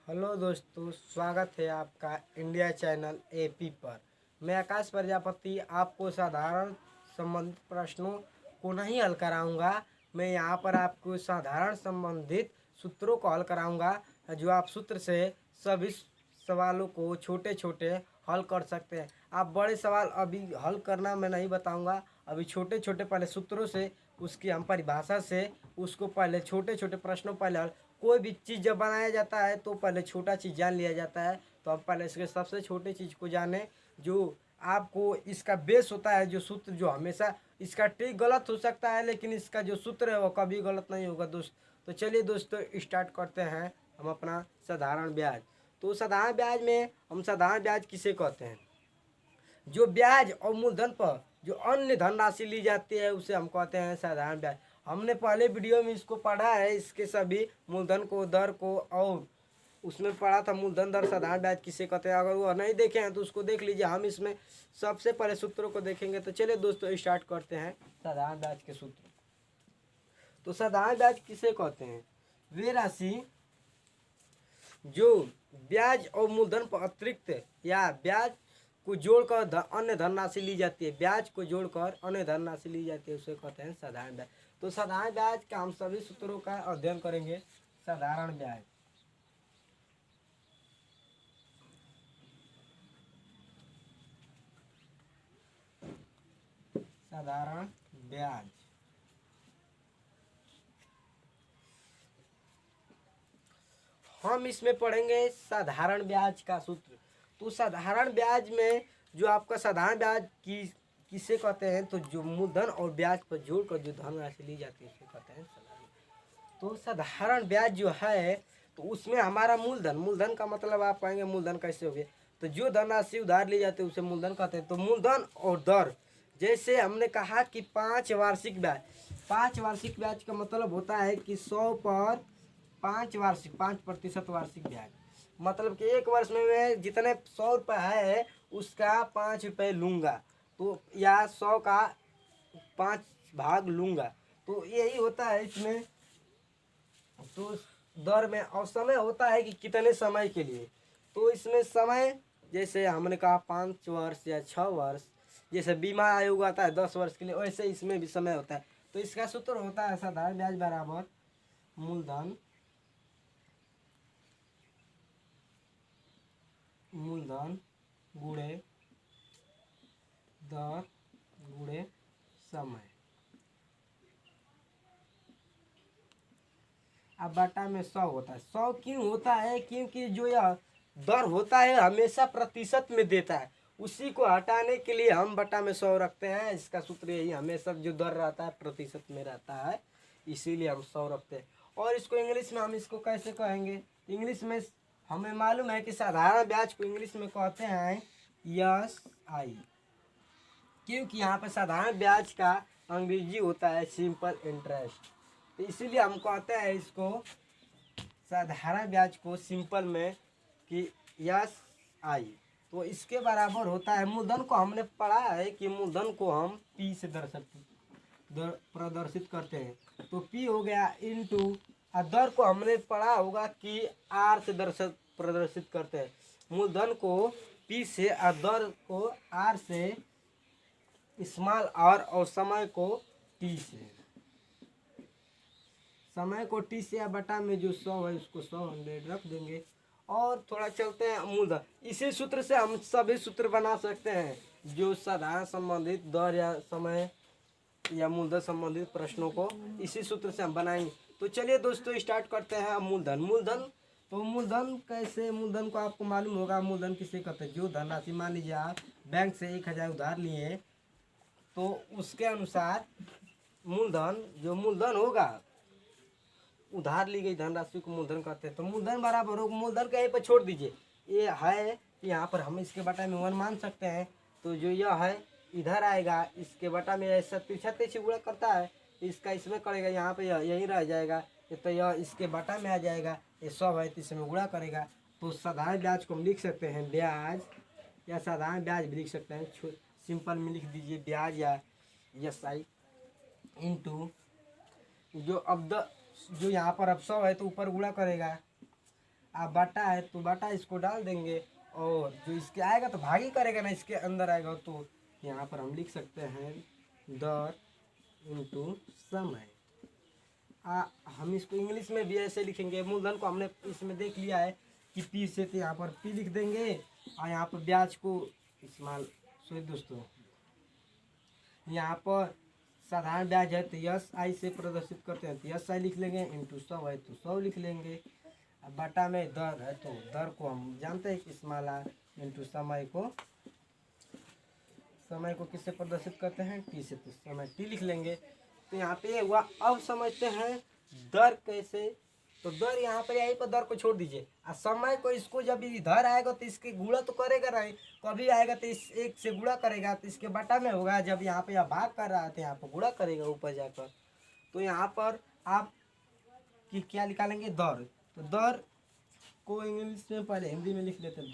Hello दोस्तों, स्वागत है आपका इंडिया चैनल एपी पर। मैं आकाश प्रजापति आपको साधारण संबंधित प्रश्नों को नहीं हल कराऊंगा। मैं यहाँ पर आपको साधारण संबंधित सूत्रों को हल कराऊंगा, जो आप सूत्र से सभी सवालों को छोटे छोटे हल कर सकते हैं। आप बड़े सवाल अभी हल करना मैं नहीं बताऊंगा, अभी छोटे छोटे पहले सूत्रों से उसकी हम परिभाषा से उसको पहले छोटे छोटे प्रश्नों पहले हल। कोई भी चीज़ जब बनाया जाता है तो पहले छोटा चीज़ जान लिया जाता है, तो हम पहले इसके सबसे छोटे चीज़ को जाने जो आपको इसका बेस होता है, जो सूत्र जो हमेशा इसका ट्रिक गलत हो सकता है लेकिन इसका जो सूत्र है वो कभी गलत नहीं होगा दोस्त। तो चलिए दोस्तों स्टार्ट करते हैं हम अपना साधारण ब्याज। तो साधारण ब्याज में हम साधारण ब्याज किसे कहते हैं? जो ब्याज और मूलधन पर जो अन्य धनराशि ली जाती है उसे हम कहते हैं साधारण ब्याज। हमने पहले वीडियो में इसको पढ़ा है, इसके सभी मूलधन को, दर को, और उसमें पढ़ा था मूलधन दर साधारण ब्याज किसे कहते हैं। अगर वो नहीं देखे हैं तो उसको देख लीजिए। हम इसमें सबसे पहले सूत्रों को देखेंगे। तो चलिए दोस्तों स्टार्ट करते हैं साधारण ब्याज के सूत्र। तो साधारण ब्याज किसे कहते हैं? वे राशि जो ब्याज और मूलधन पर अतिरिक्त या ब्याज को जोड़कर अन्य धनराशि ली जाती है, ब्याज को जोड़कर अन्य धनराशि ली जाती है, उसे कहते हैं साधारण ब्याज। तो साधारण ब्याज का हम सभी सूत्रों का अध्ययन करेंगे। साधारण ब्याज, साधारण ब्याज हम इसमें पढ़ेंगे साधारण ब्याज का सूत्र। तो साधारण ब्याज में जो आपका साधारण ब्याज किसे कहते हैं? तो जो मूलधन और ब्याज पर जोड़कर जो धनराशि ली जाती है उसे कहते हैं साधारण। तो साधारण ब्याज जो है तो उसमें हमारा मूलधन, मूलधन का मतलब आप कहेंगे मूलधन कैसे हो गया? तो जो धनराशि उधार ली जाती है उसे मूलधन कहते हैं। तो मूलधन और दर, जैसे हमने कहा कि 5 वार्षिक ब्याज, 5 वार्षिक ब्याज का मतलब होता है कि 100 पर 5% वार्षिक ब्याज। मतलब कि एक वर्ष में मैं जितने 100 रुपये है उसका 5 रुपये लूँगा, तो या 100 का 5 भाग लूँगा। तो यही होता है इसमें। तो दर में और समय होता है कि कितने समय के लिए। तो इसमें समय जैसे हमने कहा 5 वर्ष या 6 वर्ष, जैसे बीमा आयोग आता है 10 वर्ष के लिए, वैसे इसमें भी समय होता है। तो इसका सूत्र होता है साधारण ब्याज बराबर मूलधन मूलधन गुणे दर गुणे समय। अब बटा में 100 होता है। 100 क्यों होता है? क्योंकि जो यह दर होता है हमेशा प्रतिशत में देता है, उसी को हटाने के लिए हम बटा में 100 रखते हैं। इसका सूत्र यही, हमेशा जो दर रहता है प्रतिशत में रहता है, इसीलिए हम 100 रखते हैं। और इसको इंग्लिश में हम इसको कैसे कहेंगे? इंग्लिश में हमें मालूम है कि साधारण ब्याज को इंग्लिश में कहते हैं SI, क्योंकि यहाँ पर साधारण ब्याज का अंग्रेजी होता है सिंपल इंटरेस्ट। तो इसीलिए हम कहते हैं इसको साधारण ब्याज को सिंपल में कि SI। तो इसके बराबर होता है, मूलधन को हमने पढ़ा है कि मूलधन को हम P से प्रदर्शित करते हैं। तो P हो गया इंटू, दर को हमने पढ़ा होगा कि R से प्रदर्शित करते हैं। मूलधन को P से और दर को R से, स्मॉल r और समय को T से। समय को T से या बटा में जो 100 है उसको 100 रख देंगे। और थोड़ा चलते हैं मूलधन। इसी सूत्र से हम सभी सूत्र बना सकते हैं जो साधारण संबंधित दर या समय या मूलधन संबंधित प्रश्नों को इसी सूत्र से हम बनाएंगे। तो चलिए दोस्तों स्टार्ट करते हैं। मूलधन, मूलधन तो मूलधन कैसे? मूलधन को आपको मालूम होगा, मूलधन किसे कहते हैं? जो धनराशि, मान लीजिए आप बैंक से 1000 उधार लिए, तो उसके अनुसार मूलधन, जो मूलधन होगा, उधार ली गई धनराशि को मूलधन कहते हैं। तो मूलधन बराबर होगा, मूलधन कहीं पर छोड़ दीजिए, ये है यहाँ पर हम इसके बटा में 1 मान सकते हैं। तो जो यह है इधर आएगा, इसके बटा में ऐसा पीछा पीछे गुणा करता है, इसका इसमें करेगा, यहाँ पे यही रह जाएगा। तो यह इसके बटा में आ जाएगा, ये 100 है तो इसमें गुणा करेगा। तो साधारण ब्याज को हम लिख सकते हैं ब्याज, या साधारण ब्याज भी लिख सकते हैं, सिंपल में लिख दीजिए ब्याज या SI इंटू जो अब जो यहाँ पर अब 100 है तो ऊपर गुणा करेगा, आप बटा है तो बटा इसको डाल देंगे, और जो इसके आएगा तो भाग ही करेगा ना, इसके अंदर आएगा तो यहाँ पर हम लिख सकते हैं दर इंटू समय। हम इसको इंग्लिश में भी ऐसे लिखेंगे। मूलधन को हमने इसमें देख लिया है कि पी से, तो यहाँ पर पी लिख देंगे, और यहाँ पर ब्याज को इस्तेमाल सॉरी दोस्तों, यहाँ पर साधारण ब्याज है तो यस आई से प्रदर्शित करते हैं तो यस आई लिख लेंगे, इंटू 100 है तो 100 लिख लेंगे। अब बटा में दर है तो दर को हम जानते हैं कि इस्तेमाल है, इंटू समय को किससे प्रदर्शित करते हैं, टी से, तो समय टी लिख लेंगे। तो यहाँ पे हुआ। अब समझते हैं दर कैसे। तो दर यहाँ पर यहीं पर दर को छोड़ दीजिए, और समय को इसको जब इधर आएगा तो इसके गुणा तो करेगा नहीं, कभी आएगा तो इस एक से गुणा करेगा तो इसके बटा में होगा। जब यहाँ पे यह भाग कर रहा है तो यहाँ पर गुणा करेगा ऊपर जाकर। तो यहाँ पर आप कि क्या निकालेंगे, दर। तो दर को इंग्लिश में पहले हिंदी में लिख लेते हैं।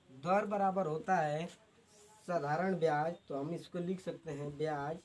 दर बराबर होता है साधारण ब्याज, तो हम इसको लिख सकते हैं ब्याज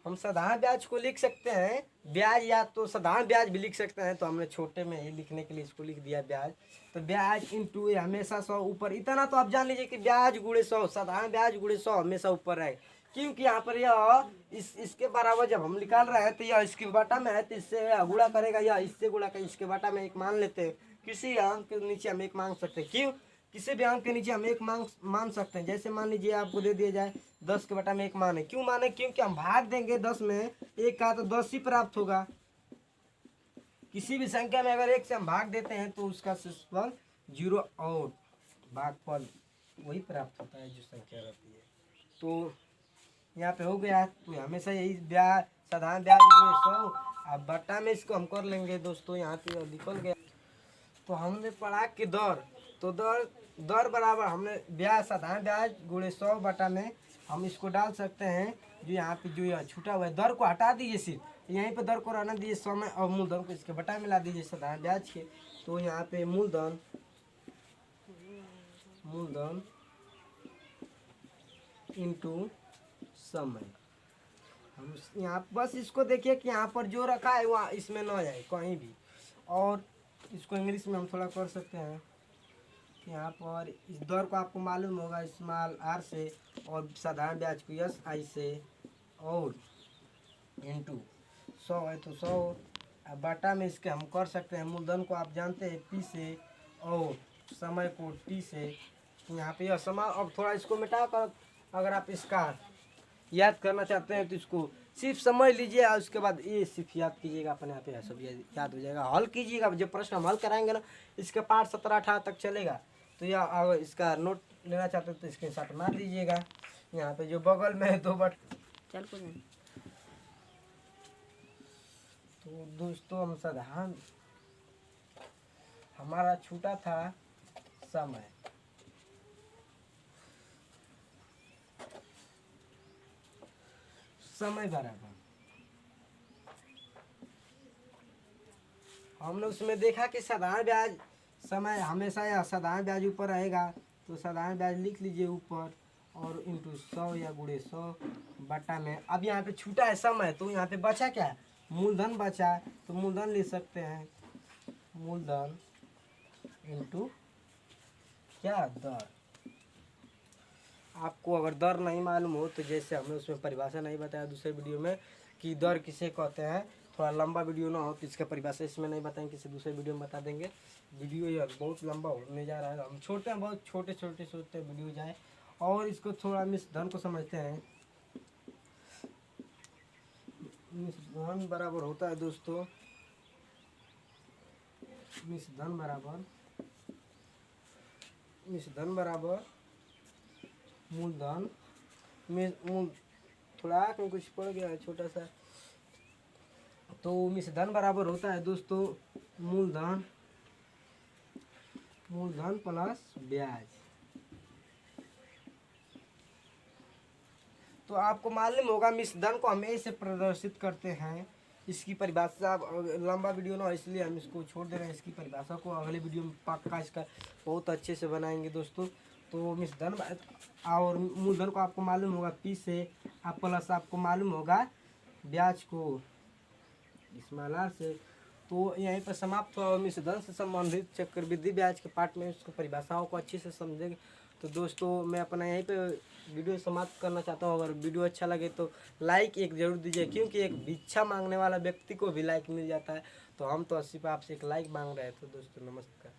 हम साधारण ब्याज को लिख सकते हैं ब्याज, या तो साधारण ब्याज भी लिख सकते हैं। तो हमने छोटे में ही लिखने के लिए इसको लिख दिया ब्याज। तो ब्याज इंटू हमेशा 100 ऊपर, इतना तो आप जान लीजिए कि ब्याज गुणे 100, साधारण ब्याज गुणे 100 हमेशा ऊपर है। क्योंकि यहाँ पर यह इसके बराबर जब हम निकाल रहे हैं तो यह इसके बटा में है, तो इससे गुणा करेगा, या इससे गुणा कर इसके बटा में एक मान लेते हैं। किसी अंक के नीचे हम एक मांग सकते हैं। क्यों? किसी भी अंक के नीचे हम एक मान सकते हैं। जैसे मान लीजिए आपको दे दिया जाए 10 के बटा में एक मान है। क्यों मान है? क्योंकि हम भाग देंगे 10 में, एक का तो 10 ही प्राप्त होगा। किसी भी संख्या में अगर एक से हम भाग देते हैं तो उसका शेषफल 0 और भागफल वही प्राप्त होता है जो संख्या रहती है। तो यहाँ पे हो गया। तो हमेशा यही ब्याज, साधारण ब्याज 100, अब बट्टा में इसको हम कर लेंगे दोस्तों। यहाँ पे निकल गया। तो हमने पढ़ा कि दर, तो दर बराबर हमने ब्याज, साधारण ब्याज गुणे 100 बटा में हम इसको डाल सकते हैं। जो यहाँ पे जो यह छूटा हुआ है, दर को हटा दीजिए, सिर्फ यहीं पे दर को रहना दीजिए समय, और मूलधन को इसके बटा मिला दीजिए साधारण ब्याज के। तो यहाँ पे मूलधन इंटू समय। हम यहाँ बस इसको देखिए कि यहाँ पर जो रखा है वहाँ इसमें ना जाए कहीं भी। और इसको इंग्लिश में हम थोड़ा कर सकते हैं। यहाँ पर इस दर को आपको मालूम होगा स्मॉल आर से, और साधारण ब्याज को यस आई से, और इंटू 100 है तो 100, बटा में इसके हम कर सकते हैं। मूलधन को आप जानते हैं पी से, और समय को टी से। यहाँ पे यह समय, अब थोड़ा इसको मिटा कर अगर आप इसका याद करना चाहते हैं तो इसको सिर्फ समझ लीजिए, और उसके बाद ये सिर्फ याद कीजिएगा, अपने आप ही सब याद हो जाएगा। हल कीजिएगा, जब प्रश्न हम हल कराएंगे ना, इसके पार्ट 17-18 तक चलेगा। तो यह अगर इसका नोट लेना चाहते हैं तो इसके साथ मार दीजिएगा। यहाँ पे जो बगल में है तो चल को नहीं। तो दोस्तों हम साधारण, हमारा छूटा था समय। समय बराबर हमने उसमें देखा कि साधारण ब्याज समय हमेशा या साधारण ब्याज ऊपर रहेगा, तो साधारण ब्याज लिख लीजिए ऊपर, और इंटू 100 या गुणे 100 बटा में। अब यहाँ पे छूटा है समय, तो यहाँ पे बचा क्या, मूलधन बचा। तो मूलधन ले सकते हैं, मूलधन इंटू क्या, दर। आपको अगर दर नहीं मालूम हो तो जैसे हमने उसमें परिभाषा नहीं बताया दूसरे वीडियो में कि दर किसे कहते हैं, थोड़ा लंबा वीडियो ना हो तो इसका परिभाषा इसमें नहीं बताएंगे, किसी दूसरे वीडियो में बता देंगे। वीडियो यार बहुत लंबा होने जा रहा है, हम छोटे हैं, बहुत छोटे वीडियो जाए। और इसको थोड़ा मिस धन को समझते हैं। मिस धन बराबर होता है दोस्तों, मिस धन बराबर मूलधन में थोड़ा कुछ पड़ गया है छोटा सा। तो मिस धन बराबर होता है दोस्तों मूलधन प्लस ब्याज। तो आपको मालूम होगा मिस धन को हम ऐसे प्रदर्शित करते हैं। इसकी परिभाषा लंबा वीडियो ना, इसलिए हम इसको छोड़ दे रहे हैं। इसकी परिभाषा को अगले वीडियो में पक्का इसका बहुत अच्छे से बनाएंगे दोस्तों। तो मिस धन और मूलधन को आपको मालूम होगा पी से, आप प्लस आपको मालूम होगा ब्याज को इस्तेमाल से। तो यहीं पर समाप्त हुआ। मिश्र धन से संबंधित चक्रवृद्धि ब्याज के पार्ट में उसको परिभाषाओं को अच्छे से समझेंगे। तो दोस्तों मैं अपना यहीं पे वीडियो समाप्त करना चाहता हूँ। अगर वीडियो अच्छा लगे तो लाइक एक ज़रूर दीजिए, क्योंकि एक भिक्षा मांगने वाला व्यक्ति को भी लाइक मिल जाता है। तो हम तो 80 पे आपसे एक लाइक मांग रहे थे। दोस्तों नमस्कार।